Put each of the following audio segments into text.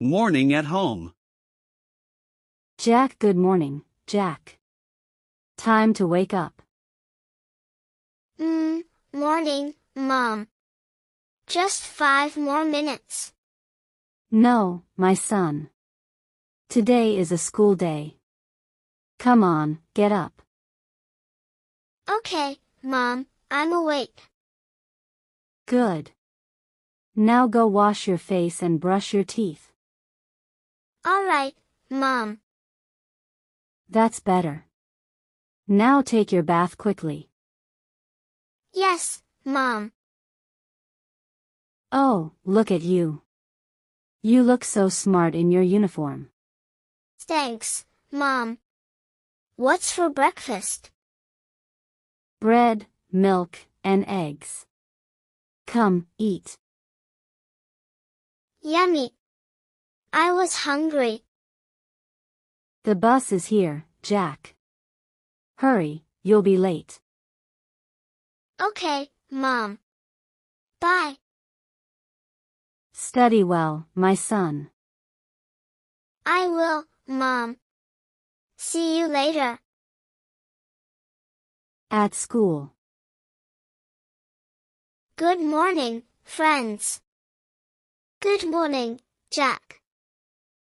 Morning at home. Jack, good morning, Jack. Time to wake up. Morning, Mom. Just 5 more minutes. No, my son. Today is a school day. Come on, get up. Okay, Mom, I'm awake. Good. Now go wash your face and brush your teeth. All right, Mom. That's better. Now take your bath quickly. Yes, Mom. Oh, look at you. You look so smart in your uniform. Thanks, Mom. What's for breakfast? Bread, milk, and eggs. Come, eat. Yummy. I was hungry. The bus is here, Jack. Hurry, you'll be late. Okay, Mom. Bye. Study well, my son. I will, Mom. See you later. At school. Good morning, friends. Good morning, Jack.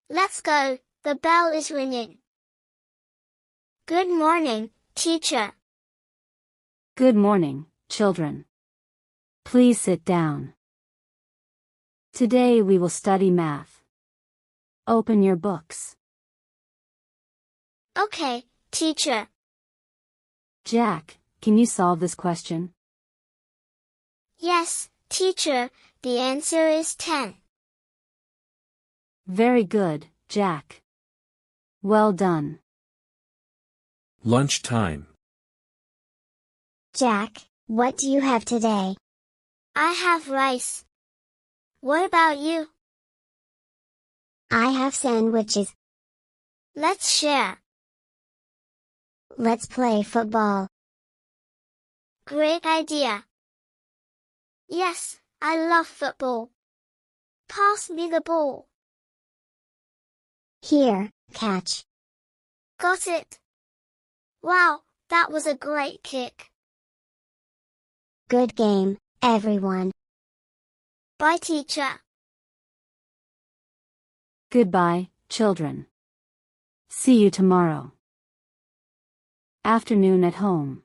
Let's go, the bell is ringing. Good morning, teacher. Good morning, children. Please sit down. Today we will study math. Open your books. Okay, teacher. Jack, can you solve this question? Yes, teacher, the answer is 10. Very good, Jack. Well done. Lunchtime. Jack, what do you have today? I have rice. What about you? I have sandwiches. Let's share. Let's play football. Great idea. Yes, I love football. Pass me the ball. Here, catch. Got it. Wow, that was a great kick. Good game, everyone. Bye, teacher. Goodbye, children. See you tomorrow. Afternoon at home.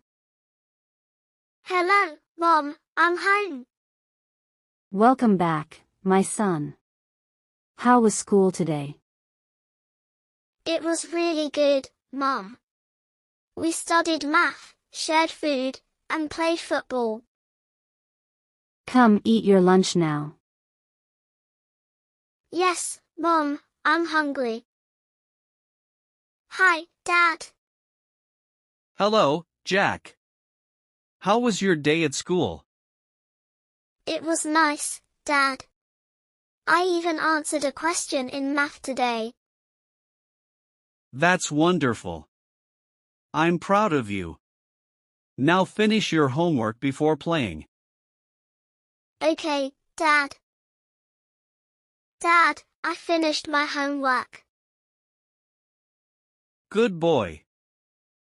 Hello, Mom, I'm home. Welcome back, my son. How was school today? It was really good, Mom. We studied math, shared food, and played football. Come eat your lunch now. Yes, Mom, I'm hungry. Hi, Dad. Hello, Jack. How was your day at school? It was nice, Dad. I even answered a question in math today. That's wonderful. I'm proud of you. Now finish your homework before playing. Okay, Dad. Dad, I finished my homework. Good boy.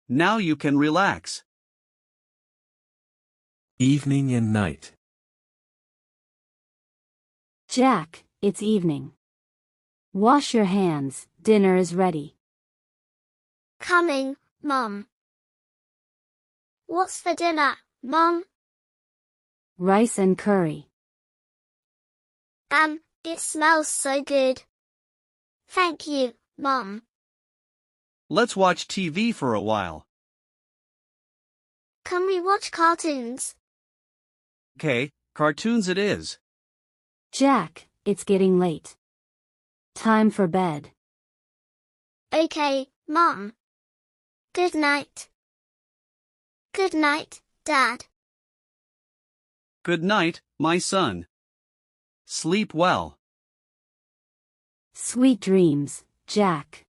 Now you can relax. Evening and night. Jack, it's evening. Wash your hands, dinner is ready. Coming, Mom. What's for dinner, Mom? Rice and curry. It smells so good. Thank you, Mom. Let's watch TV for a while. Can we watch cartoons? Okay, cartoons it is. Jack, it's getting late. Time for bed. Okay, Mom. Good night. Good night, Dad. Good night, my son. Sleep well. Sweet dreams, Jack.